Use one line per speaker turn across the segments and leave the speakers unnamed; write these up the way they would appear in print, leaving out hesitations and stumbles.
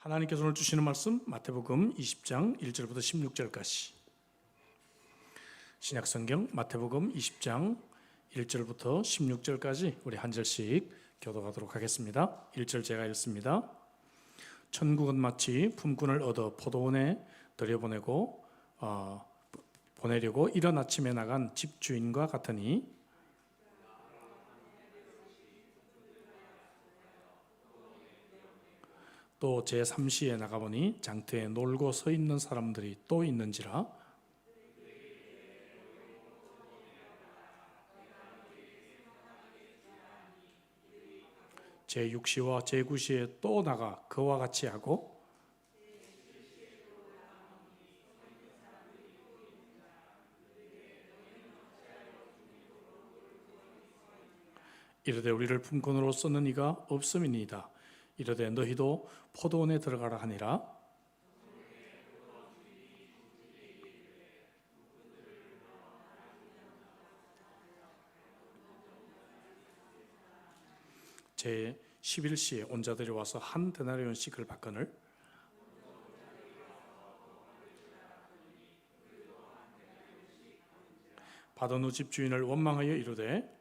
하나님께서 오늘 주시는 말씀 마태복음 20장 1절부터 16절까지, 신약성경 마태복음 20장 1절부터 16절까지 우리 한 절씩 교독하도록 하겠습니다. 1절 제가 읽습니다. 천국은 마치 품꾼을 얻어 포도원에 들여보내고 보내려고 이른 아침에 나간 집주인과 같으니, 또 제3시에 나가보니 장터에 놀고 서 있는 사람들이 또 있는지라. 제6시와 제9시에 또 나가 그와 같이 하고, 이르되 우리를 품꾼으로 쓰는 이가 없음이니이다. 이르되 너희도 포도원에 들어가라 하니라. 제 11시에 온 자들이 와서 한 데나리온씩을 받거늘, 받은 후 집주인을 원망하여 이르되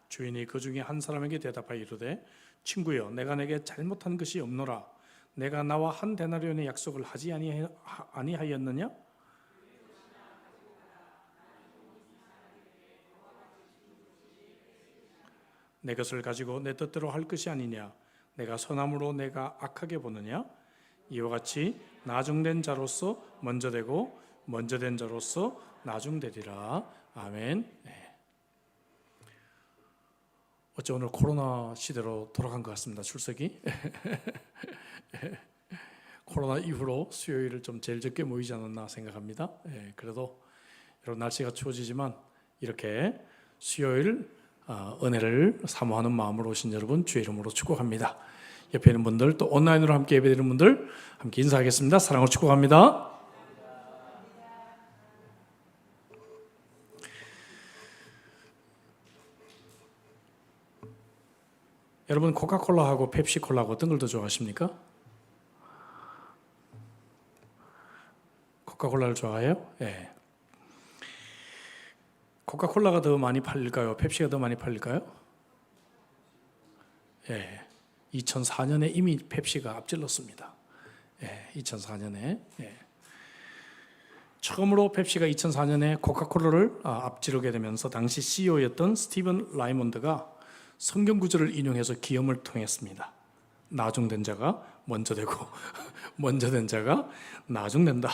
주인이 그 중에 한 사람에게 대답하여 이르되 친구여, 내가 내게 잘못한 것이 없노라. 내가 나와 한 데나리온의 약속을 하지 아니하였느냐? 내 것을 가지고 내 뜻대로 할 것이 아니냐? 내가 선함으로 내가 악하게 보느냐? 이와 같이 나중된 자로서 먼저 되고 먼저 된 자로서 나중되리라. 아멘. 네. 어째 오늘 코로나 시대로 돌아간 것 같습니다. 출석이 코로나 이후로 수요일을 좀 제일 적게 모이지 않았나 생각합니다. 그래도 여러분, 날씨가 추워지지만 이렇게 수요일 은혜를 사모하는 마음으로 오신 여러분 주의 이름으로 축복합니다. 옆에 있는 분들, 또 온라인으로 함께 예배드리는 분들 함께 인사하겠습니다. 사랑으로 축복합니다. 여러분, 코카콜라하고 펩시콜라하고 어떤 걸 더 좋아하십니까? 코카콜라를 좋아해요? 예. 코카콜라가 더 많이 팔릴까요? 펩시가 더 많이 팔릴까요? 예. 2004년에 이미 펩시가 앞질렀습니다. 예. 2004년에. 예. 처음으로 펩시가 2004년에 코카콜라를 앞지르게 되면서 당시 CEO였던 스티븐 라이몬드가 성경 구절을 인용해서 기염을 통했습니다. 나중된 자가 먼저 되고 먼저 된 자가 나중된다.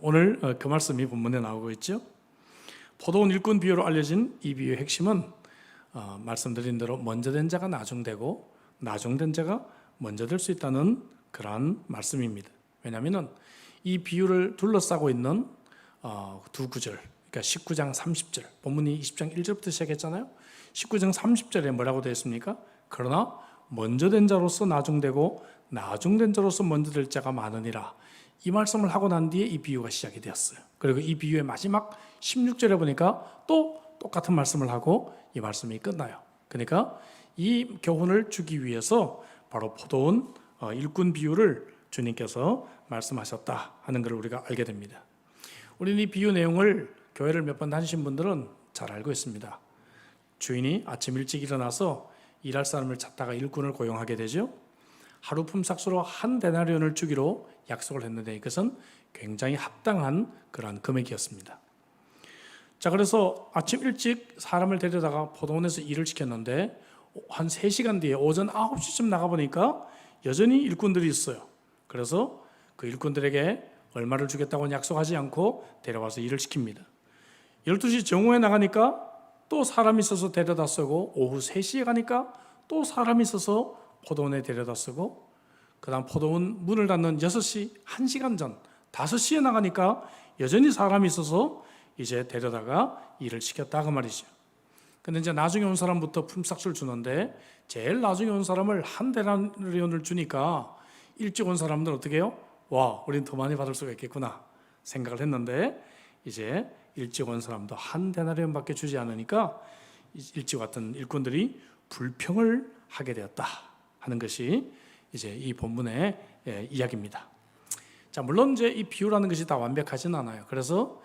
오늘 그 말씀이 본문에 나오고 있죠. 포도원 일꾼 비유로 알려진 이 비유의 핵심은 말씀드린 대로 먼저 된 자가 나중되고 나중된 자가 먼저 될 수 있다는 그러한 말씀입니다. 왜냐하면 이 비유를 둘러싸고 있는 두 구절, 그러니까 19장 30절, 본문이 20장 1절부터 시작했잖아요. 19장 30절에 뭐라고 되어 있습니까? 그러나 먼저 된 자로서 나중되고 나중된 자로서 먼저 될 자가 많으니라. 이 말씀을 하고 난 뒤에 이 비유가 시작이 되었어요. 그리고 이 비유의 마지막 16절에 보니까 또 똑같은 말씀을 하고 이 말씀이 끝나요. 그러니까 이 교훈을 주기 위해서 바로 포도원 일꾼 비유를 주님께서 말씀하셨다 하는 것을 우리가 알게 됩니다. 우리는 이 비유 내용을 교회를 몇 번 다니신 분들은 잘 알고 있습니다. 주인이 아침 일찍 일어나서 일할 사람을 찾다가 일꾼을 고용하게 되죠. 하루 품삯으로 한 데나리온을 주기로 약속을 했는데 이것은 굉장히 합당한 그러한 금액이었습니다. 자, 그래서 아침 일찍 사람을 데려다가 포도원에서 일을 시켰는데 한 3시간 뒤에 오전 9시쯤 나가보니까 여전히 일꾼들이 있어요. 그래서 그 일꾼들에게 얼마를 주겠다고 약속하지 않고 데려와서 일을 시킵니다. 12시 정오에 나가니까 또 사람이 있어서 데려다 쓰고, 오후 3시에 가니까 또 사람이 있어서 포도원에 데려다 쓰고, 그 다음 포도원 문을 닫는 6시, 1시간 전 5시에 나가니까 여전히 사람이 있어서 이제 데려다가 일을 시켰다 그 말이죠. 근데 이제 나중에 온 사람부터 품삯을 주는데 제일 나중에 온 사람을 한 데나리온을 주니까 일찍 온 사람들은 어떻게 해요? 와, 우린 더 많이 받을 수가 있겠구나 생각을 했는데 이제 일찍 온 사람도 한 데나리온밖에 주지 않으니까 일찍 왔던 일꾼들이 불평을 하게 되었다 하는 것이 이제 이 본문의 이야기입니다. 자, 물론 이제 이 비유라는 것이 다 완벽하진 않아요. 그래서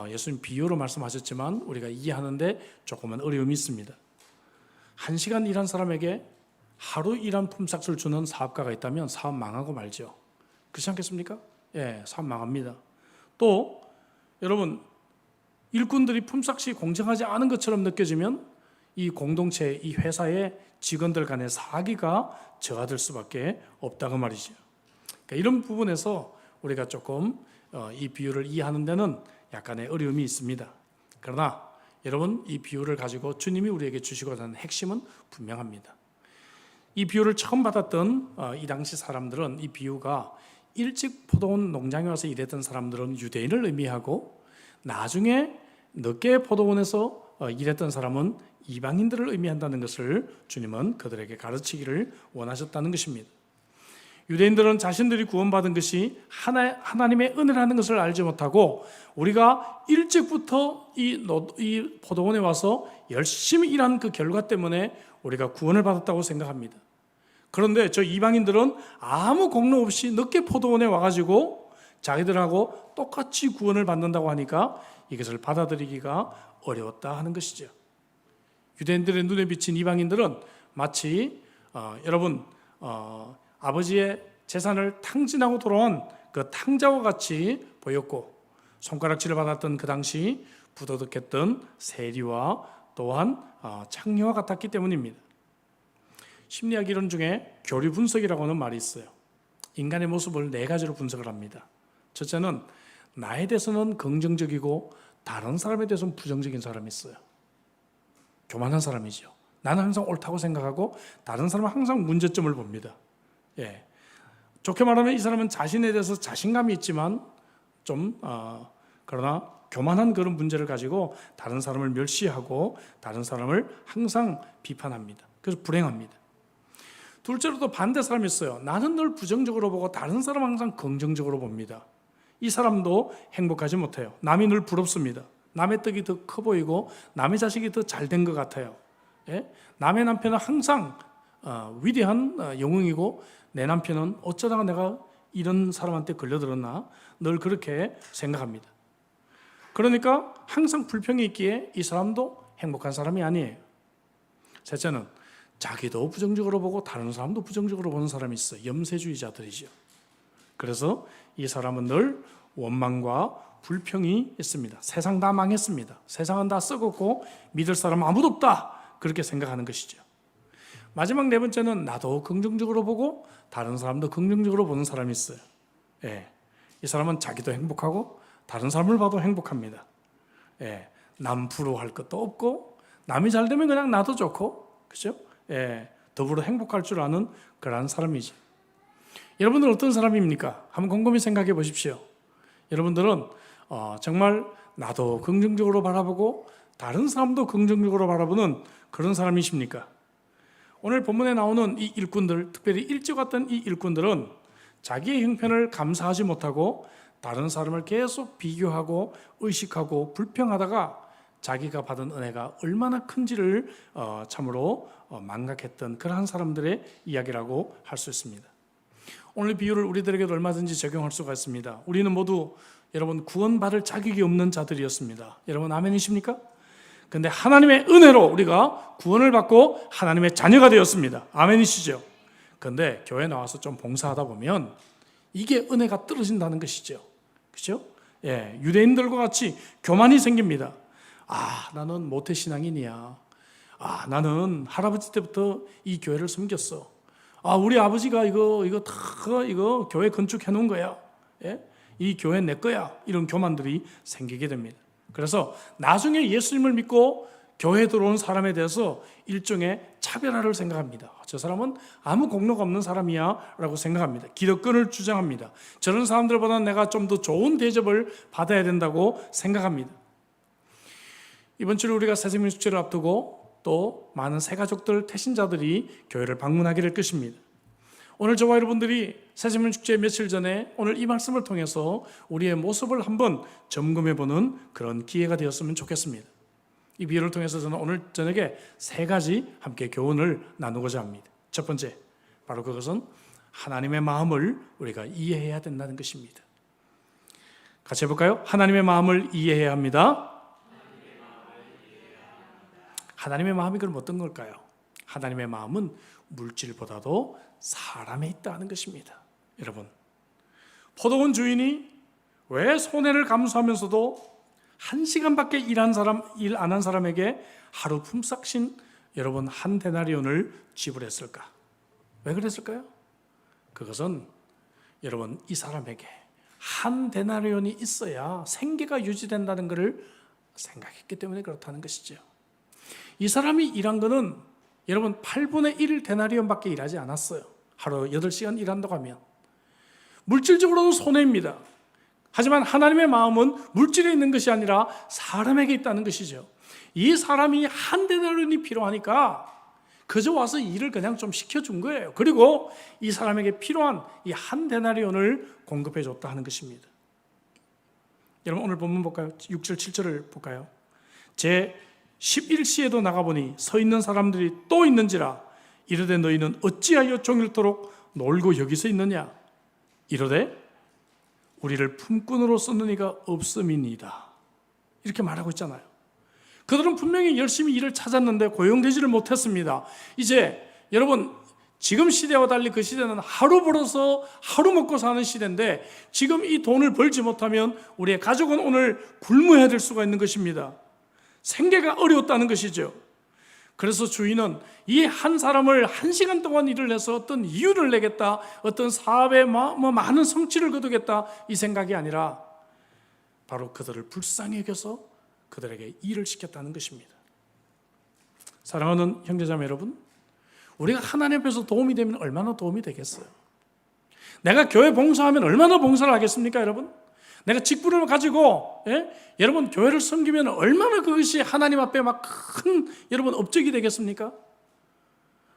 예수님 비유로 말씀하셨지만 우리가 이해하는데 조금은 어려움이 있습니다. 1시간 일한 사람에게 하루 일한 품삯을 주는 사업가가 있다면 사업 망하고 말죠. 그렇지 않겠습니까? 예, 사업 망합니다. 또 여러분, 일꾼들이 품삯이 공정하지 않은 것처럼 느껴지면 이 공동체, 이 회사의 직원들 간의 사기가 저하될 수밖에 없다고 말이죠. 그러니까 이런 부분에서 우리가 조금 이 비유를 이해하는 데는 약간의 어려움이 있습니다. 그러나 여러분, 이 비유를 가지고 주님이 우리에게 주시고자 하는 핵심은 분명합니다. 이 비유를 처음 받았던 이 당시 사람들은 이 비유가 일찍 포도원 농장에 와서 일했던 사람들은 유대인을 의미하고 나중에 늦게 포도원에서 일했던 사람은 이방인들을 의미한다는 것을 주님은 그들에게 가르치기를 원하셨다는 것입니다. 유대인들은 자신들이 구원받은 것이 하나님의 은혜라는 것을 알지 못하고 우리가 일찍부터 이 포도원에 와서 열심히 일한 그 결과 때문에 우리가 구원을 받았다고 생각합니다. 그런데 저 이방인들은 아무 공로 없이 늦게 포도원에 와가지고 자기들하고 똑같이 구원을 받는다고 하니까 이것을 받아들이기가 어려웠다 하는 것이죠. 유대인들의 눈에 비친 이방인들은 마치 여러분 아버지의 재산을 탕진하고 돌아온 그 탕자와 같이 보였고 손가락질을 받았던 그 당시 부도덕했던 세리와 또한 창녀와 같았기 때문입니다. 심리학 이론 중에 교류 분석이라고 하는 말이 있어요. 인간의 모습을 4가지로 분석을 합니다. 첫째는 나에 대해서는 긍정적이고 다른 사람에 대해서는 부정적인 사람이 있어요. 교만한 사람이죠. 나는 항상 옳다고 생각하고 다른 사람은 항상 문제점을 봅니다. 예. 좋게 말하면 이 사람은 자신에 대해서 자신감이 있지만 좀 그러나 교만한 그런 문제를 가지고 다른 사람을 멸시하고 다른 사람을 항상 비판합니다. 그래서 불행합니다. 둘째로 또 반대 사람이 있어요. 나는 늘 부정적으로 보고 다른 사람은 항상 긍정적으로 봅니다. 이 사람도 행복하지 못해요. 남이 늘 부럽습니다. 남의 떡이 더 커 보이고 남의 자식이 더 잘된 것 같아요. 예? 남의 남편은 항상 위대한 영웅이고 내 남편은 어쩌다가 내가 이런 사람한테 걸려들었나 늘 그렇게 생각합니다. 그러니까 항상 불평이 있기에 이 사람도 행복한 사람이 아니에요. 셋째는 자기도 부정적으로 보고 다른 사람도 부정적으로 보는 사람이 있어요. 염세주의자들이죠. 그래서 이 사람은 늘 원망과 불평이 있습니다. 세상 다 망했습니다. 세상은 다 썩었고 믿을 사람 아무도 없다. 그렇게 생각하는 것이죠. 마지막 4번째는 나도 긍정적으로 보고 다른 사람도 긍정적으로 보는 사람이 있어요. 예. 이 사람은 자기도 행복하고 다른 사람을 봐도 행복합니다. 예. 남 부러워할 것도 없고 남이 잘 되면 그냥 나도 좋고 그렇죠? 예. 더불어 행복할 줄 아는 그런 사람이죠. 여러분들은 어떤 사람입니까? 한번 곰곰이 생각해 보십시오. 여러분들은 정말 나도 긍정적으로 바라보고 다른 사람도 긍정적으로 바라보는 그런 사람이십니까? 오늘 본문에 나오는 이 일꾼들, 특별히 일찍 왔던 이 일꾼들은 자기의 형편을 감사하지 못하고 다른 사람을 계속 비교하고 의식하고 불평하다가 자기가 받은 은혜가 얼마나 큰지를 참으로 망각했던 그러한 사람들의 이야기라고 할 수 있습니다. 오늘 비유를 우리들에게도 얼마든지 적용할 수가 있습니다. 우리는 모두 여러분 구원받을 자격이 없는 자들이었습니다. 여러분 아멘이십니까? 그런데 하나님의 은혜로 우리가 구원을 받고 하나님의 자녀가 되었습니다. 아멘이시죠? 그런데 교회 나와서 좀 봉사하다 보면 이게 은혜가 떨어진다는 것이죠. 그렇죠? 예, 유대인들과 같이 교만이 생깁니다. 나는 모태신앙인이야. 나는 할아버지 때부터 이 교회를 섬겼어. 우리 아버지가 이거 교회 건축해 놓은 거야. 예? 이 교회 내 거야. 이런 교만들이 생기게 됩니다. 그래서 나중에 예수님을 믿고 교회에 들어온 사람에 대해서 일종의 차별화를 생각합니다. 저 사람은 아무 공로가 없는 사람이야 라고 생각합니다. 기득권을 주장합니다. 저런 사람들보다는 내가 좀 더 좋은 대접을 받아야 된다고 생각합니다. 이번 주를 우리가 새생명 축제를 앞두고 또 많은 새가족들, 태신자들이 교회를 방문하게 될 것입니다. 오늘 저와 여러분들이 새생명 축제 며칠 전에 오늘 이 말씀을 통해서 우리의 모습을 한번 점검해보는 그런 기회가 되었으면 좋겠습니다. 이 비유를 통해서 저는 오늘 저녁에 3가지 함께 교훈을 나누고자 합니다. 첫 번째, 바로 그것은 하나님의 마음을 우리가 이해해야 된다는 것입니다. 같이 해볼까요? 하나님의 마음을 이해해야 합니다. 하나님의 마음이 그럼 어떤 걸까요? 하나님의 마음은 물질보다도 사람에 있다는 것입니다. 여러분, 포도원 주인이 왜 손해를 감수하면서도 1시간밖에 일 안 한 사람에게 하루 품삯인 여러분 1데나리온을 지불했을까? 왜 그랬을까요? 그것은 여러분 이 사람에게 1데나리온이 있어야 생계가 유지된다는 것을 생각했기 때문에 그렇다는 것이죠. 이 사람이 일한 거는 여러분 8분의 1 데나리온밖에 일하지 않았어요. 하루 8시간 일한다고 하면 물질적으로는 손해입니다. 하지만 하나님의 마음은 물질에 있는 것이 아니라 사람에게 있다는 것이죠. 이 사람이 1데나리온이 필요하니까 그저 와서 일을 그냥 좀 시켜준 거예요. 그리고 이 사람에게 필요한 이 1데나리온을 공급해 줬다 하는 것입니다. 여러분 오늘 본문 볼까요? 6절 7절을 볼까요? 제 11시에도 나가보니 서 있는 사람들이 또 있는지라 이르되 너희는 어찌하여 종일토록 놀고 여기서 있느냐? 이르되 우리를 품꾼으로 쓰는 이가 없음이니이다. 이렇게 말하고 있잖아요. 그들은 분명히 열심히 일을 찾았는데 고용되지를 못했습니다. 이제 여러분 지금 시대와 달리 그 시대는 하루 벌어서 하루 먹고 사는 시대인데 지금 이 돈을 벌지 못하면 우리의 가족은 오늘 굶어야 될 수가 있는 것입니다. 생계가 어려웠다는 것이죠. 그래서 주인은 이 한 사람을 1시간 동안 일을 해서 어떤 이유를 내겠다, 어떤 사업에 많은 성취를 거두겠다 이 생각이 아니라 바로 그들을 불쌍히 여겨서 그들에게 일을 시켰다는 것입니다. 사랑하는 형제자매 여러분, 우리가 하나님 앞에서 도움이 되면 얼마나 도움이 되겠어요? 내가 교회 봉사하면 얼마나 봉사를 하겠습니까, 여러분? 내가 직분을 가지고 여러분 교회를 섬기면 얼마나 그것이 하나님 앞에 막 큰 여러분 업적이 되겠습니까?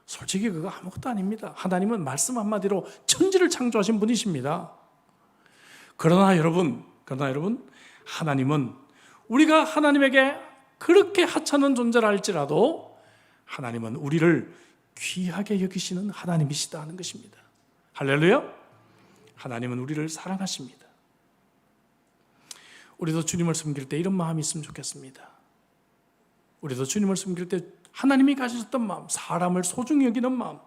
솔직히 그거 아무것도 아닙니다. 하나님은 말씀 한마디로 천지를 창조하신 분이십니다. 그러나 여러분 하나님은 우리가 하나님에게 그렇게 하찮은 존재라 할지라도 하나님은 우리를 귀하게 여기시는 하나님이시다 하는 것입니다. 할렐루야. 하나님은 우리를 사랑하십니다. 우리도 주님을 섬길 때 이런 마음이 있으면 좋겠습니다. 우리도 주님을 섬길 때 하나님이 가지셨던 마음, 사람을 소중히 여기는 마음,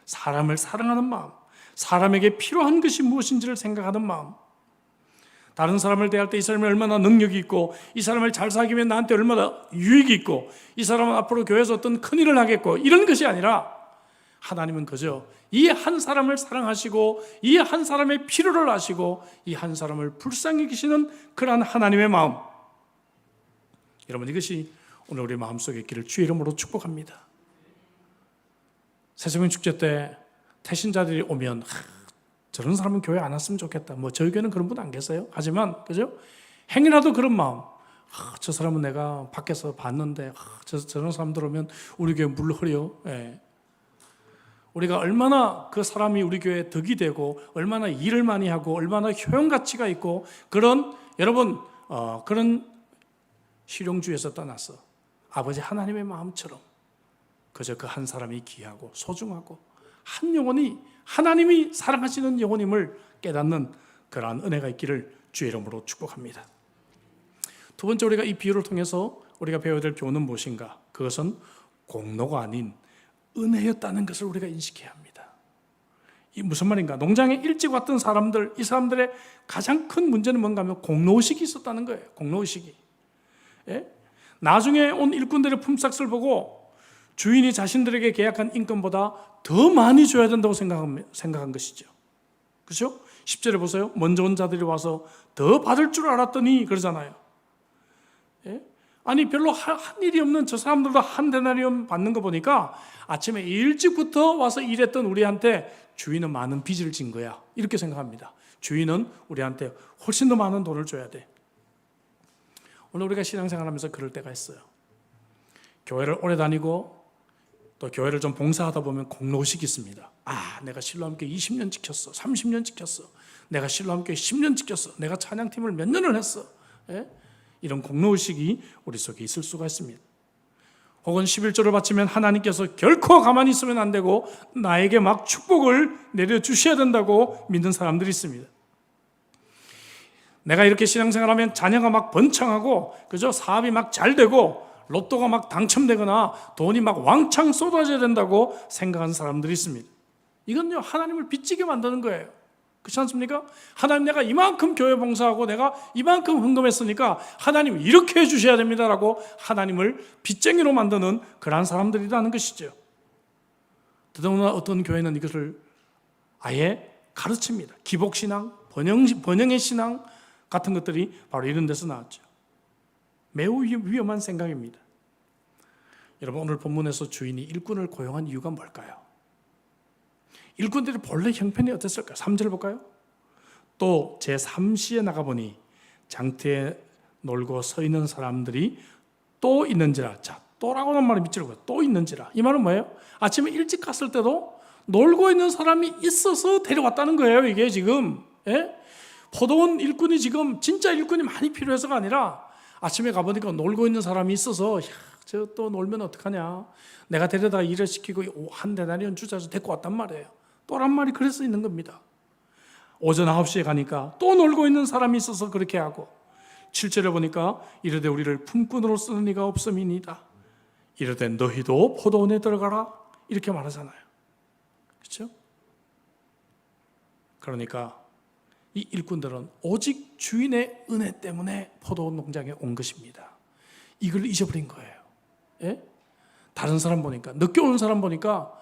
사람을 사랑하는 마음, 사람에게 필요한 것이 무엇인지를 생각하는 마음, 다른 사람을 대할 때 이 사람이 얼마나 능력이 있고 이 사람을 잘 사귀면 나한테 얼마나 유익이 있고 이 사람은 앞으로 교회에서 어떤 큰일을 하겠고 이런 것이 아니라 하나님은 그저 이 한 사람을 사랑하시고 이 한 사람의 필요를 아시고 이 한 사람을 불쌍히 여기시는 그러한 하나님의 마음, 여러분 이것이 오늘 우리 마음속에 있기를 주의 이름으로 축복합니다. 새생명 축제 때 태신자들이 오면 저런 사람은 교회 안 왔으면 좋겠다. 저희 교회는 그런 분 안 계세요. 하지만 그죠? 행여라도 그런 마음, 저 사람은 내가 밖에서 봤는데 저런 사람들 오면 우리 교회 물 흐려. 우리가 얼마나 그 사람이 우리 교회에 덕이 되고 얼마나 일을 많이 하고 얼마나 효용가치가 있고 그런 여러분 그런 실용주의에서 떠나서 아버지 하나님의 마음처럼 그저 그 한 사람이 귀하고 소중하고 한 영혼이 하나님이 사랑하시는 영혼임을 깨닫는 그러한 은혜가 있기를 주의 이름으로 축복합니다. 두 번째 우리가 이 비유를 통해서 우리가 배워야 될 교훈은 무엇인가? 그것은 공로가 아닌 은혜였다는 것을 우리가 인식해야 합니다. 이 무슨 말인가? 농장에 일찍 왔던 사람들, 이 사람들의 가장 큰 문제는 뭔가 하면 공로의식이 있었다는 거예요. 공로의식이. 나중에 온 일꾼들의 품삯을 보고 주인이 자신들에게 계약한 임금보다 더 많이 줘야 된다고 생각한 것이죠. 그렇죠? 10절에 보세요. 먼저 온 자들이 와서 더 받을 줄 알았더니 그러잖아요. 아니 별로 한 일이 없는 저 사람들도 1데나리온 받는 거 보니까 아침에 일찍부터 와서 일했던 우리한테 주인은 많은 빚을 진 거야. 이렇게 생각합니다. 주인은 우리한테 훨씬 더 많은 돈을 줘야 돼. 오늘 우리가 신앙생활하면서 그럴 때가 있어요. 교회를 오래 다니고 또 교회를 좀 봉사하다 보면 공로식이 있습니다. 내가 실로 함께 20년 지켰어, 30년 지켰어, 내가 실로 함께 10년 지켰어, 내가 찬양팀을 몇 년을 했어. 이런 공로의식이 우리 속에 있을 수가 있습니다. 혹은 11조를 바치면 하나님께서 결코 가만히 있으면 안 되고 나에게 막 축복을 내려주셔야 된다고 믿는 사람들이 있습니다. 내가 이렇게 신앙생활하면 자녀가 막 번창하고, 그죠? 사업이 막 잘 되고, 로또가 막 당첨되거나 돈이 막 왕창 쏟아져야 된다고 생각하는 사람들이 있습니다. 이건요, 하나님을 빚지게 만드는 거예요. 그렇지 않습니까? 하나님, 내가 이만큼 교회 봉사하고 내가 이만큼 헌금했으니까 하나님 이렇게 해주셔야 됩니다라고 하나님을 빚쟁이로 만드는 그러한 사람들이라는 것이죠. 더더구나 어떤 교회는 이것을 아예 가르칩니다. 기복신앙, 번영의 신앙 같은 것들이 바로 이런 데서 나왔죠. 매우 위험한 생각입니다. 여러분, 오늘 본문에서 주인이 일꾼을 고용한 이유가 뭘까요? 일꾼들이 본래 형편이 어땠을까요? 3절 볼까요? 또 제3시에 나가보니 장터에 놀고 서 있는 사람들이 또 있는지라. 자, 또라고는 말을 믿지 말고 또 있는지라. 이 말은 뭐예요? 아침에 일찍 갔을 때도 놀고 있는 사람이 있어서 데려왔다는 거예요. 이게 지금 포도원 일꾼이 지금 진짜 일꾼이 많이 필요해서가 아니라 아침에 가보니까 놀고 있는 사람이 있어서 저 또 놀면 어떡하냐, 내가 데려다 일을 시키고 한 데나리온 주자서 데리고 왔단 말이에요. 또란 말이 그래서 있는 겁니다. 오전 9시에 가니까 또 놀고 있는 사람이 있어서 그렇게 하고, 7절에 보니까 이르되 우리를 품꾼으로 쓰는 이가 없음이니이다. 이르되 너희도 포도원에 들어가라, 이렇게 말하잖아요. 그렇죠? 그러니까 이 일꾼들은 오직 주인의 은혜 때문에 포도원 농장에 온 것입니다. 이걸 잊어버린 거예요. 다른 사람 보니까, 늦게 온 사람 보니까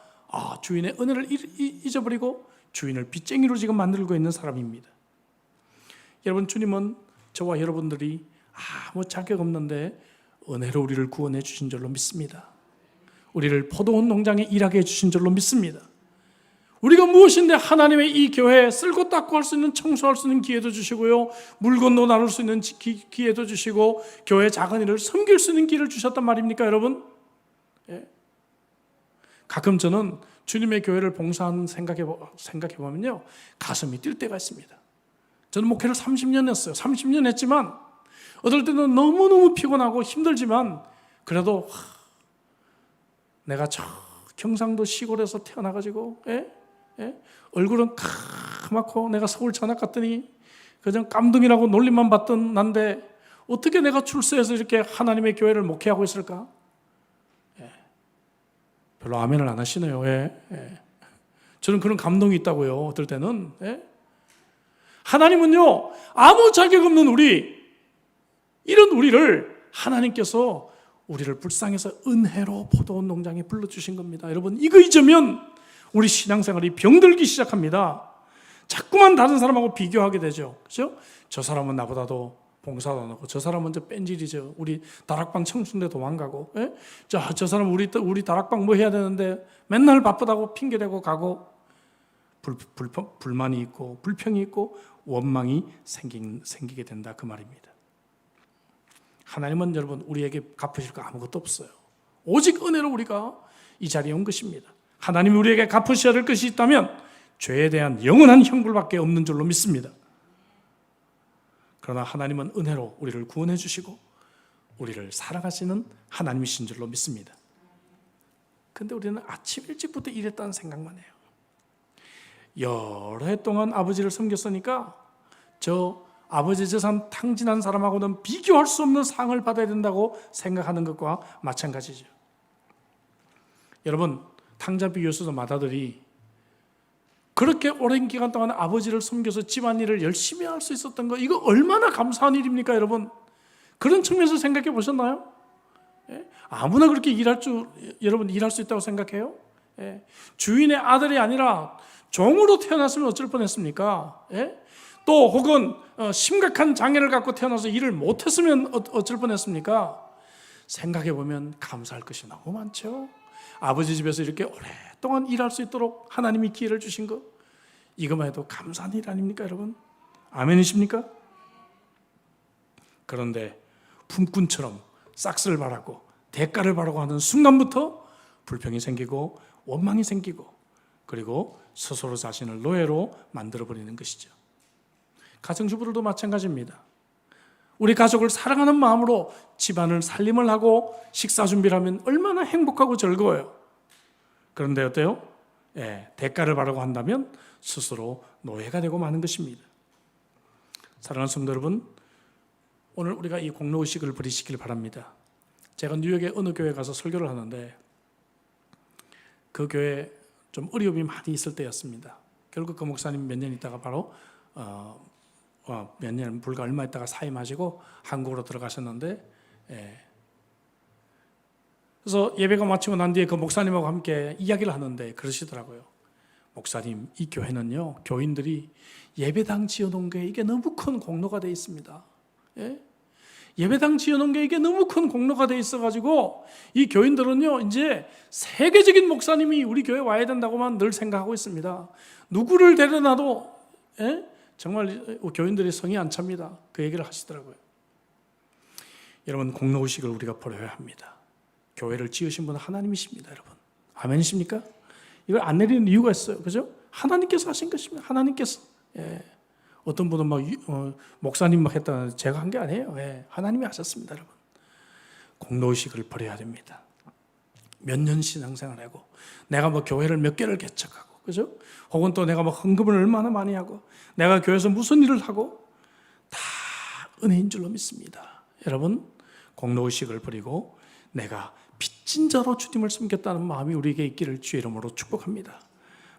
주인의 은혜를 잊어버리고 주인을 빚쟁이로 지금 만들고 있는 사람입니다. 여러분, 주님은 저와 여러분들이 아무 자격 없는데 은혜로 우리를 구원해 주신 줄로 믿습니다. 우리를 포도원 농장에 일하게 해주신 줄로 믿습니다. 우리가 무엇인데 하나님의 이 교회에 쓸고 닦고 할 수 있는, 청소할 수 있는 기회도 주시고요, 물건도 나눌 수 있는 기회도 주시고, 교회 작은 일을 섬길 수 있는 기회를 주셨단 말입니까, 여러분? 가끔 저는 주님의 교회를 봉사하는 생각해보면요, 가슴이 뛸 때가 있습니다. 저는 목회를 30년 했어요. 30년 했지만 어떨 때는 너무너무 피곤하고 힘들지만 그래도 내가 저 경상도 시골에서 태어나가지고 얼굴은 까맣고 내가 서울 전학 갔더니 그냥 깜둥이라고 놀림만 받던 난데 어떻게 내가 출세해서 이렇게 하나님의 교회를 목회하고 있을까? 별로 아멘을 안 하시네요. 저는 그런 감동이 있다고요. 어떨 때는. 하나님은요, 아무 자격 없는 이런 우리를 하나님께서 우리를 불쌍해서 은혜로 포도원 농장에 불러주신 겁니다. 여러분, 이거 잊으면 우리 신앙생활이 병들기 시작합니다. 자꾸만 다른 사람하고 비교하게 되죠. 그렇죠? 저 사람은 나보다도 봉사도 안 하고, 저 사람은 저 뺀질이죠. 우리 다락방 청순대 도망가고, 저 사람 우리 다락방 뭐 해야 되는데 맨날 바쁘다고 핑계대고 가고, 불만이 있고 불평이 있고 원망이 생기게 된다, 그 말입니다. 하나님은 여러분 우리에게 갚으실 거 아무것도 없어요. 오직 은혜로 우리가 이 자리에 온 것입니다. 하나님이 우리에게 갚으셔야 될 것이 있다면 죄에 대한 영원한 형벌밖에 없는 줄로 믿습니다. 그러나 하나님은 은혜로 우리를 구원해 주시고 우리를 사랑하시는 하나님이신 줄로 믿습니다. 그런데 우리는 아침 일찍부터 일했다는 생각만 해요. 여러 해 동안 아버지를 섬겼으니까 저 아버지 재산 탕진한 사람하고는 비교할 수 없는 상을 받아야 된다고 생각하는 것과 마찬가지죠. 여러분, 탕자 비교수도 맏아들이 그렇게 오랜 기간 동안 아버지를 섬겨서 집안일을 열심히 할 수 있었던 거, 이거 얼마나 감사한 일입니까, 여러분? 그런 측면에서 생각해 보셨나요? 아무나 그렇게 여러분 일할 수 있다고 생각해요? 주인의 아들이 아니라 종으로 태어났으면 어쩔 뻔했습니까? 또 혹은 심각한 장애를 갖고 태어나서 일을 못했으면 어쩔 뻔했습니까? 생각해 보면 감사할 것이 너무 많죠. 아버지 집에서 이렇게 오랫동안 일할 수 있도록 하나님이 기회를 주신 것, 이것만 해도 감사한 일 아닙니까, 여러분? 아멘이십니까? 그런데 품꾼처럼 싹스를 바라고 대가를 바라고 하는 순간부터 불평이 생기고 원망이 생기고 그리고 스스로 자신을 노예로 만들어버리는 것이죠. 가정주부들도 마찬가지입니다. 우리 가족을 사랑하는 마음으로 집안을 살림을 하고 식사 준비를 하면 얼마나 행복하고 즐거워요. 그런데 어때요? 대가를 바라고 한다면 스스로 노예가 되고 마는 것입니다. 사랑하는 성도 여러분, 오늘 우리가 이 공로의식을 버리시길 바랍니다. 제가 뉴욕의 어느 교회 가서 설교를 하는데 그 교회에 좀 어려움이 많이 있을 때였습니다. 결국 그 목사님 몇 년 있다가 바로 몇 년 불과 얼마 있다가 사임하시고 한국으로 들어가셨는데, 그래서 예배가 마치고 난 뒤에 그 목사님하고 함께 이야기를 하는데 그러시더라고요. 목사님, 이 교회는요, 교인들이 예배당 지어놓은 게 이게 너무 큰 공로가 돼 있습니다. 예배당 지어놓은 게 이게 너무 큰 공로가 돼 있어가지고 이 교인들은요, 이제 세계적인 목사님이 우리 교회에 와야 된다고만 늘 생각하고 있습니다. 누구를 데려놔도 정말 교인들의 성이 안 찹니다. 그 얘기를 하시더라고요. 여러분, 공로의식을 우리가 버려야 합니다. 교회를 지으신 분은 하나님이십니다, 여러분. 아멘이십니까? 이걸 안 내리는 이유가 있어요. 그죠? 하나님께서 하신 것입니다. 하나님께서. 어떤 분은 목사님 막 했다. 제가 한 게 아니에요. 하나님이 하셨습니다, 여러분. 공로의식을 버려야 됩니다. 몇 년 신앙생활 하고, 내가 교회를 몇 개를 개척하고, 그죠? 혹은 또 내가 헌금을 얼마나 많이 하고, 내가 교회에서 무슨 일을 하고, 다 은혜인 줄로 믿습니다. 여러분, 공로의식을 버리고, 내가 빚진 자로 주님을 섬겼다는 마음이 우리에게 있기를 주의 이름으로 축복합니다.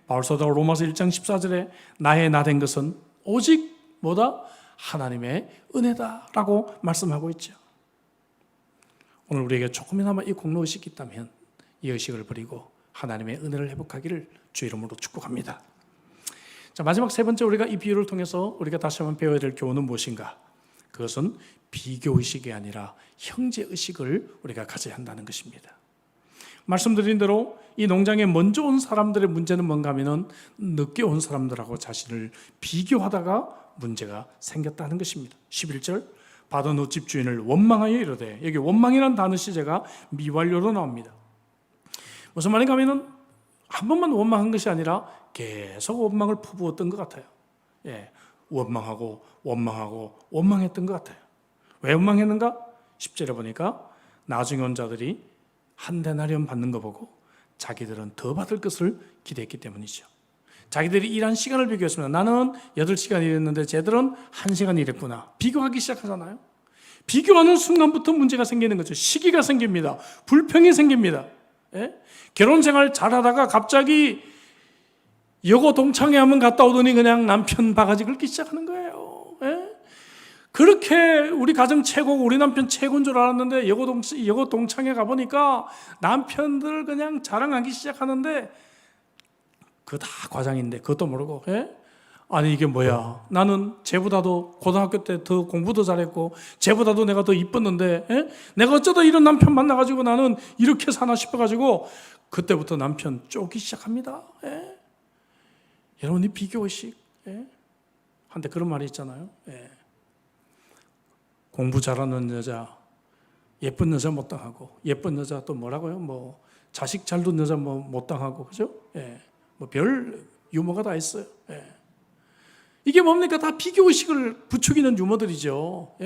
바울사도가 로마서 1장 14절에 나의 나 된 것은 오직 뭐다? 하나님의 은혜다라고 말씀하고 있죠. 오늘 우리에게 조금이나마 이 공로의식이 있다면 이 의식을 버리고 하나님의 은혜를 회복하기를 주의 이름으로 축복합니다. 자, 마지막 세 번째 우리가 이 비유를 통해서 우리가 다시 한번 배워야 될 교훈은 무엇인가? 그것은 비교의식이 아니라 형제의식을 우리가 가져야 한다는 것입니다. 말씀드린 대로 이 농장에 먼저 온 사람들의 문제는 뭔가 하면 늦게 온 사람들하고 자신을 비교하다가 문제가 생겼다는 것입니다. 11절 받은 후 집주인을 원망하여 이르되, 여기 원망이라는 단어 시제가 미완료로 나옵니다. 무슨 말인가 하면 한 번만 원망한 것이 아니라 계속 원망을 퍼부었던 것 같아요. 원망하고 원망했던 것 같아요. 왜 원망했는가? 10절에 보니까 나중에 온 자들이 한 데나리온 받는 거 보고 자기들은 더 받을 것을 기대했기 때문이죠. 자기들이 일한 시간을 비교했습니다. 나는 8시간 일했는데 쟤들은 1시간 일했구나. 비교하기 시작하잖아요. 비교하는 순간부터 문제가 생기는 거죠. 시기가 생깁니다. 불평이 생깁니다. 결혼생활 잘하다가 갑자기 여고 동창회 한번 갔다 오더니 그냥 남편 바가지 긁기 시작하는 거예요. 그렇게 우리 가정 최고고 우리 남편 최고인 줄 알았는데 여고 동창회 가보니까 남편들 그냥 자랑하기 시작하는데 그거 다 과장인데 그것도 모르고 아니 이게 뭐야, 나는 쟤보다도 고등학교 때 더 공부도 잘했고 쟤보다도 내가 더 이뻤는데 내가 어쩌다 이런 남편 만나가지고 나는 이렇게 사나 싶어가지고 그때부터 남편 쪼기 시작합니다. 여러분, 이 비교의식, 한때 그런 말이 있잖아요. 공부 잘하는 여자, 예쁜 여자 못 당하고, 예쁜 여자 또 뭐라고요? 자식 잘 둔 여자 못 당하고, 그죠? 별 유머가 다 있어요. 이게 뭡니까? 다 비교의식을 부추기는 유머들이죠.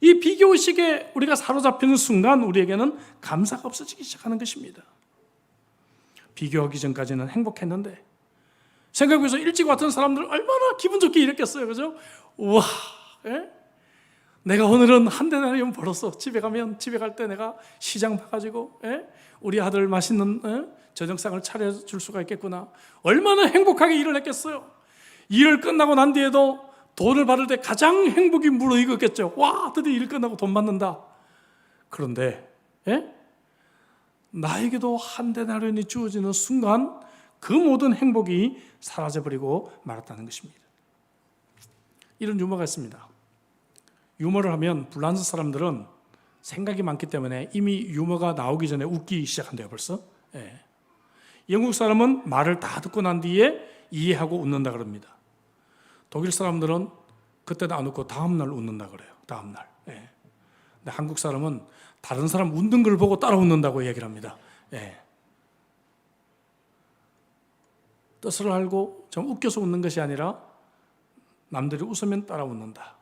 이 비교의식에 우리가 사로잡히는 순간 우리에게는 감사가 없어지기 시작하는 것입니다. 비교하기 전까지는 행복했는데 생각해보면서 일찍 왔던 사람들 얼마나 기분 좋게 일했겠어요, 그죠? 우와, 내가 오늘은 한 데나리온 벌었어. 집에 갈 때 내가 시장 봐가지고 우리 아들 맛있는 저녁상을 차려줄 수가 있겠구나. 얼마나 행복하게 일을 했겠어요. 일을 끝나고 난 뒤에도 돈을 받을 때 가장 행복이 무르익었겠죠. 와, 드디어 일 끝나고 돈 받는다. 그런데 나에게도 한 데나리온이 주어지는 순간 그 모든 행복이 사라져버리고 말았다는 것입니다. 이런 유머가 있습니다. 유머를 하면 불란서 사람들은 생각이 많기 때문에 이미 유머가 나오기 전에 웃기 시작한대요, 벌써. 영국 사람은 말을 다 듣고 난 뒤에 이해하고 웃는다 그럽니다. 독일 사람들은 그때도 안 웃고 다음날 웃는다 그래요. 다음날. 근데 한국 사람은 다른 사람 웃는 걸 보고 따라 웃는다고 얘기를 합니다. 예. 뜻을 알고 좀 웃겨서 웃는 것이 아니라 남들이 웃으면 따라 웃는다.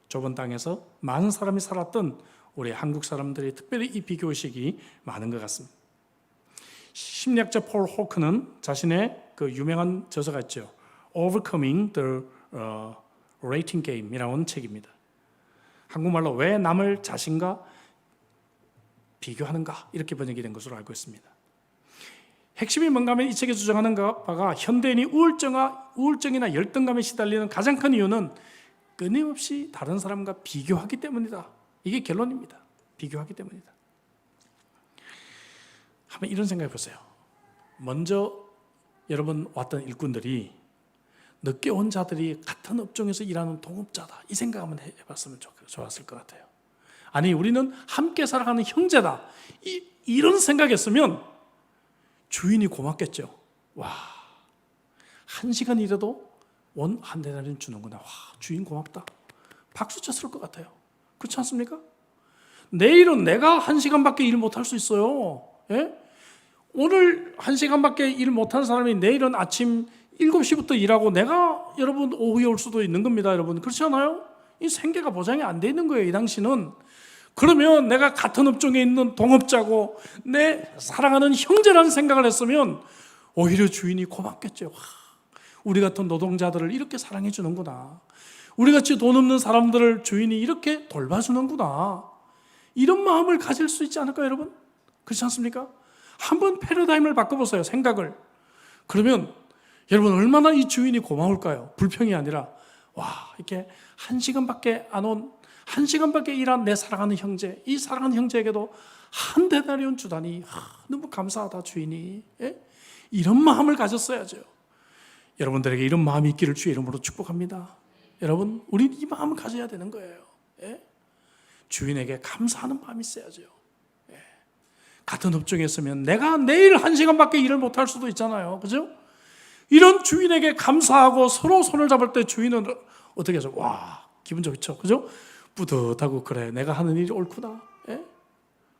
좁은 땅에서 많은 사람이 살았던 우리 한국 사람들이 특별히 이 비교의식이 많은 것 같습니다. 심리학자 폴 호크는 자신의 그 유명한 저서가 있죠. Overcoming the Rating Game이라는 책입니다. 한국말로 왜 남을 자신과 비교하는가 이렇게 번역이 된 것으로 알고 있습니다. 핵심이 뭔가 하면 이 책에 주장하는 바가 현대인이 우울증이나 열등감에 시달리는 가장 큰 이유는 끊임없이 다른 사람과 비교하기 때문이다. 이게 결론입니다. 비교하기 때문이다. 한번 이런 생각해 보세요. 먼저 여러분 왔던 일꾼들이 늦게 온 자들이 같은 업종에서 일하는 동업자다. 이 생각 한번 해봤으면 좋았을 것 같아요. 아니 우리는 함께 살아가는 형제다. 이런 생각했으면 주인이 고맙겠죠. 와, 1시간 일해도 한 대나리는 주는구나. 와, 주인 고맙다. 박수 쳤을 것 같아요. 그렇지 않습니까? 내일은 내가 1시간밖에 일 못할 수 있어요. 예? 오늘 1시간밖에 일 못한 사람이 내일은 아침 7시부터 일하고 내가 여러분 오후에 올 수도 있는 겁니다. 여러분 그렇지 않아요? 이 생계가 보장이 안 돼 있는 거예요. 이 당시는. 그러면 내가 같은 업종에 있는 동업자고 내 사랑하는 형제라는 생각을 했으면 오히려 주인이 고맙겠죠. 와, 우리 같은 노동자들을 이렇게 사랑해 주는구나. 우리같이 돈 없는 사람들을 주인이 이렇게 돌봐주는구나. 이런 마음을 가질 수 있지 않을까요, 여러분? 그렇지 않습니까? 한번 패러다임을 바꿔보세요, 생각을. 그러면 여러분 얼마나 이 주인이 고마울까요? 불평이 아니라 와, 이렇게 1시간밖에 안 온 1시간밖에 일한 내 사랑하는 형제, 이 사랑하는 형제에게도 한 데나리온 주다니 너무 감사하다 주인이. 예? 이런 마음을 가졌어야죠. 여러분들에게 이런 마음이 있기를 주의 이름으로 축복합니다. 여러분 우리는 이 마음을 가져야 되는 거예요. 예? 주인에게 감사하는 마음이 있어야죠. 예. 같은 업종에 있으면 내가 내일 1시간밖에 일을 못할 수도 있잖아요. 그죠? 이런 주인에게 감사하고 서로 손을 잡을 때 주인은 어떻게 해서 와 기분 좋죠. 그죠? 뿌듯하고 그래 내가 하는 일이 옳구나. 예?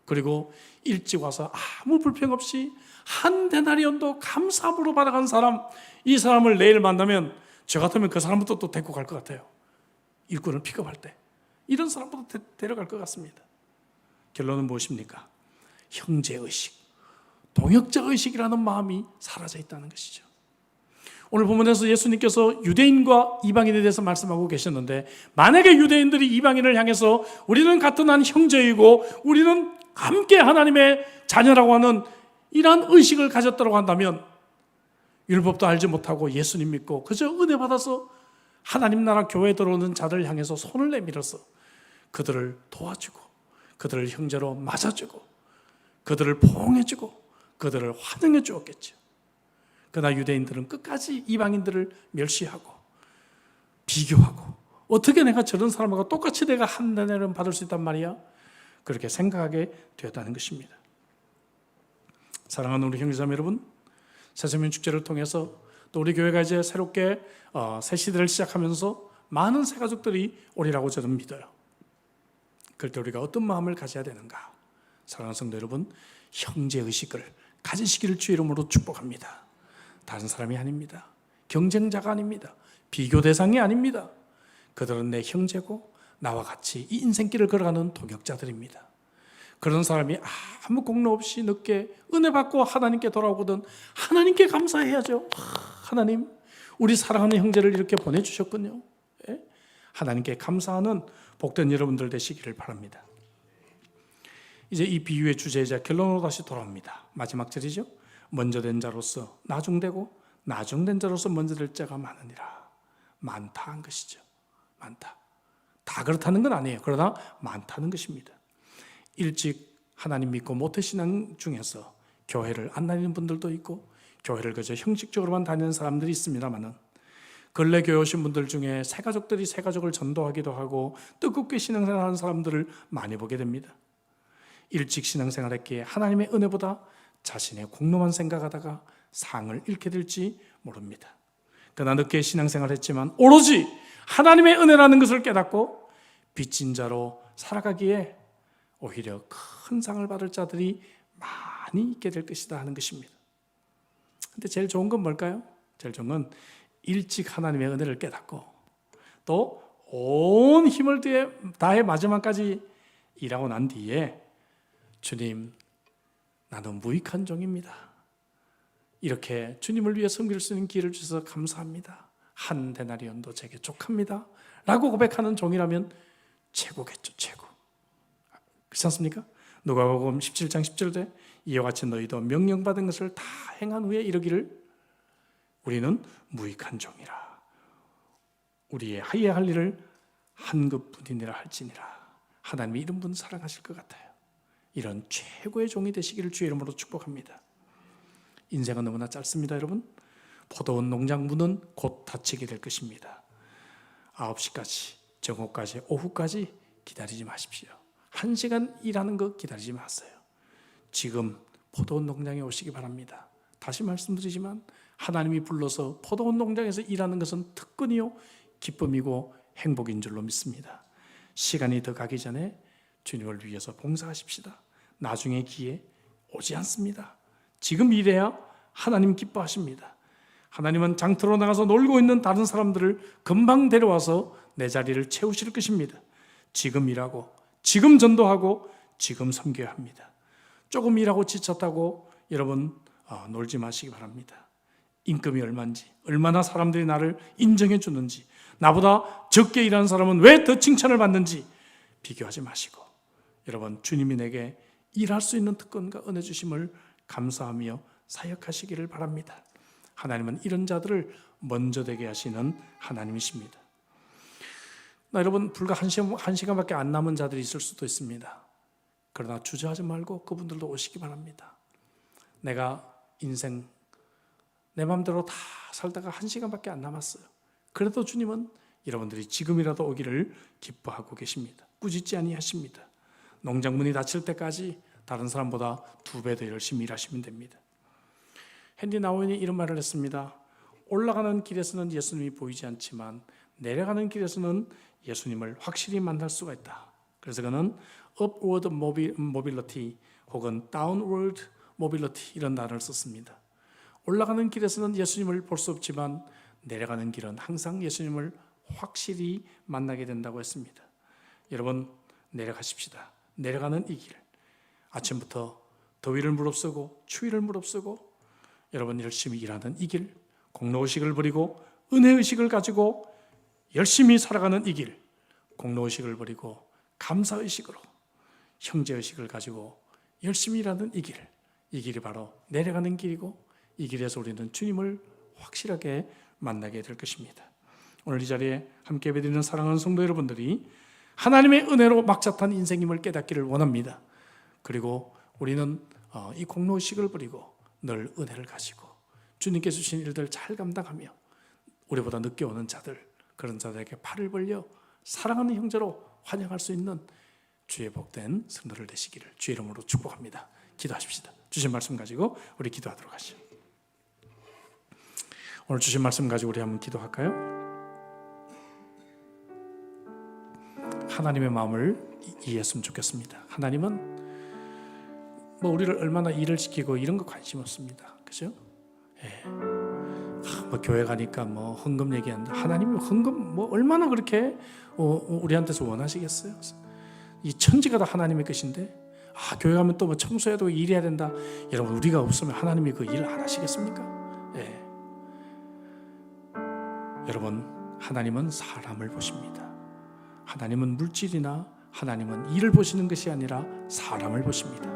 그리고 일찍 와서 아무 불평 없이 한 데나리온도 감사함으로 받아간 사람, 이 사람을 내일 만나면 저 같으면 그 사람부터 또 데리고 갈 것 같아요. 일꾼을 픽업할 때 이런 사람부터 데려갈 것 같습니다. 결론은 무엇입니까? 형제의식, 동역자의식이라는 마음이 사라져 있다는 것이죠. 오늘 본문에서 예수님께서 유대인과 이방인에 대해서 말씀하고 계셨는데, 만약에 유대인들이 이방인을 향해서 우리는 같은 한 형제이고 우리는 함께 하나님의 자녀라고 하는 이러한 의식을 가졌다고 한다면 율법도 알지 못하고 예수님 믿고 그저 은혜 받아서 하나님 나라 교회에 들어오는 자들을 향해서 손을 내밀어서 그들을 도와주고 그들을 형제로 맞아주고 그들을 포옹해주고 그들을 환영해 주었겠죠. 그러나 유대인들은 끝까지 이방인들을 멸시하고 비교하고 어떻게 내가 저런 사람하고 똑같이 내가 한 대나리온 받을 수 있단 말이야? 그렇게 생각하게 되었다는 것입니다. 사랑하는 우리 형제자매 여러분, 새서민 축제를 통해서 또 우리 교회가 이제 새롭게 새 시대를 시작하면서 많은 새 가족들이 오리라고 저는 믿어요. 그럴 때 우리가 어떤 마음을 가져야 되는가? 사랑하는 성도 여러분, 형제의식을 가지시기를 주의 이름으로 축복합니다. 다른 사람이 아닙니다. 경쟁자가 아닙니다. 비교 대상이 아닙니다. 그들은 내 형제고 나와 같이 이 인생길을 걸어가는 동역자들입니다. 그런 사람이 아무 공로 없이 늦게 은혜 받고 하나님께 돌아오거든 하나님께 감사해야죠. 하나님, 우리 사랑하는 형제를 이렇게 보내주셨군요. 예? 하나님께 감사하는 복된 여러분들 되시기를 바랍니다. 이제 이 비유의 주제이자 결론으로 다시 돌아옵니다. 마지막 절이죠. 먼저 된 자로서 나중되고 나중된 자로서 먼저 될 자가 많으니라. 많다 한 것이죠. 많다. 다 그렇다는 건 아니에요. 그러나 많다는 것입니다. 일찍 하나님 믿고 모태신앙 중에서 교회를 안 다니는 분들도 있고 교회를 그저 형식적으로만 다니는 사람들이 있습니다만은 근래 교회 오신 분들 중에 새 가족들이 새 가족을 전도하기도 하고 뜨겁게 신앙생활하는 사람들을 많이 보게 됩니다. 일찍 신앙생활했기에 하나님의 은혜보다 자신의 공로만 생각하다가 상을 잃게 될지 모릅니다. 그러나 늦게 신앙생활했지만 오로지 하나님의 은혜라는 것을 깨닫고 빚진 자로 살아가기에 오히려 큰 상을 받을 자들이 많이 있게 될 것이다 하는 것입니다. 근데 제일 좋은 건 뭘까요? 제일 좋은 건 일찍 하나님의 은혜를 깨닫고 또 온 힘을 다해 마지막까지 일하고 난 뒤에 주님, 나는 무익한 종입니다. 이렇게 주님을 위해 섬길 수 있는 기회를 주셔서 감사합니다. 한 데나리온도 제게 족합니다. 라고 고백하는 종이라면 최고겠죠, 최고. 그렇지 않습니까? 누가복음 17장 10절에 이와 같이 너희도 명령받은 것을 다 행한 후에 이르기를 우리는 무익한 종이라. 우리의 해야 할 일을 한 것뿐이니라 할지니라. 하나님이 이런 분 사랑하실 것 같아요. 이런 최고의 종이 되시기를 주의 이름으로 축복합니다. 인생은 너무나 짧습니다, 여러분. 포도원 농장 문은 곧 닫히게 될 것입니다. 9시까지, 정오까지, 오후까지 기다리지 마십시오. 1시간 일하는 거 기다리지 마세요. 지금 포도원 농장에 오시기 바랍니다. 다시 말씀드리지만 하나님이 불러서 포도원 농장에서 일하는 것은 특권이요 기쁨이고 행복인 줄로 믿습니다. 시간이 더 가기 전에 주님을 위해서 봉사하십시다. 나중에 기회 오지 않습니다. 지금 일해야 하나님 기뻐하십니다. 하나님은 장터로 나가서 놀고 있는 다른 사람들을 금방 데려와서 내 자리를 채우실 것입니다. 지금 일하고 지금 전도하고 지금 섬겨야 합니다. 조금 일하고 지쳤다고 여러분 놀지 마시기 바랍니다. 임금이 얼마인지, 얼마나 사람들이 나를 인정해 주는지, 나보다 적게 일하는 사람은 왜 더 칭찬을 받는지 비교하지 마시고 여러분, 주님이 내게 일할 수 있는 특권과 은혜 주심을 감사하며 사역하시기를 바랍니다. 하나님은 이런 자들을 먼저 되게 하시는 하나님이십니다. 여러분, 불과 한 시간밖에 안 남은 자들이 있을 수도 있습니다. 그러나 주저하지 말고 그분들도 오시기 바랍니다. 내가 인생 내 마음대로 다 살다가 1시간밖에 안 남았어요. 그래도 주님은 여러분들이 지금이라도 오기를 기뻐하고 계십니다. 꾸짖지 아니하십니다. 농장문이 닫힐 때까지 다른 사람보다 2배 더 열심히 일하시면 됩니다. 헨리 나우인이 이런 말을 했습니다. 올라가는 길에서는 예수님이 보이지 않지만 내려가는 길에서는 예수님을 확실히 만날 수가 있다. 그래서 그는 upward mobility 혹은 downward mobility 이런 단어를 썼습니다. 올라가는 길에서는 예수님을 볼 수 없지만 내려가는 길은 항상 예수님을 확실히 만나게 된다고 했습니다. 여러분, 내려가십시다. 내려가는 이 길, 아침부터 더위를 무릅쓰고 추위를 무릅쓰고 여러분 열심히 일하는 이 길, 공로의식을 버리고 은혜의식을 가지고 열심히 살아가는 이 길, 공로의식을 버리고 감사의식으로 형제의식을 가지고 열심히 일하는 이 길, 이 길이 바로 내려가는 길이고 이 길에서 우리는 주님을 확실하게 만나게 될 것입니다. 오늘 이 자리에 함께 예배드리는 사랑하는 성도 여러분들이 하나님의 은혜로 막잡한 인생임을 깨닫기를 원합니다. 그리고 우리는 이 공로의식을 버리고 늘 은혜를 가지고 주님께 주신 일들 잘 감당하며 우리보다 늦게 오는 자들, 그런 자들에게 팔을 벌려 사랑하는 형제로 환영할 수 있는 주의 복된 성도들 되시기를 주의 이름으로 축복합니다. 기도하십시다. 주신 말씀 가지고 우리 기도하도록 하시죠. 오늘 주신 말씀 가지고 우리 한번 기도할까요? 하나님의 마음을 이해했으면 좋겠습니다. 하나님은 우리를 얼마나 일을 시키고 이런 거 관심 없습니다. 그죠? 예. 교회 가니까 헌금 얘기한다. 하나님이 헌금 얼마나 그렇게 우리한테서 원하시겠어요? 이 천지가 다 하나님의 것인데 교회 가면 또 청소해도 일해야 된다. 여러분, 우리가 없으면 하나님이 그 일을 안 하시겠습니까? 예. 여러분, 하나님은 사람을 보십니다. 하나님은 물질이나 하나님은 일을 보시는 것이 아니라 사람을 보십니다.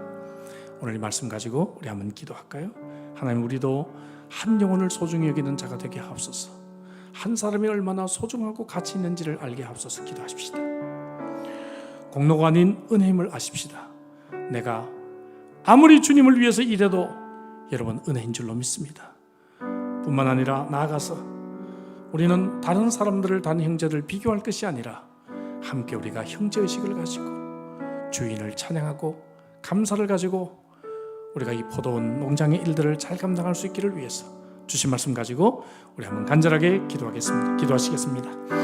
오늘 이 말씀 가지고 우리 한번 기도할까요? 하나님, 우리도 한 영혼을 소중히 여기는 자가 되게 하옵소서. 한 사람이 얼마나 소중하고 가치 있는지를 알게 하옵소서. 기도하십시다. 공로가 아닌 은혜임을 아십시다. 내가 아무리 주님을 위해서 일해도 여러분 은혜인 줄로 믿습니다. 뿐만 아니라 나아가서 우리는 다른 사람들을, 다른 형제를 비교할 것이 아니라 함께 우리가 형제의식을 가지고 주인을 찬양하고 감사를 가지고 우리가 이 포도원 농장의 일들을 잘 감당할 수 있기를 위해서 주신 말씀 가지고 우리 한번 간절하게 기도하시겠습니다.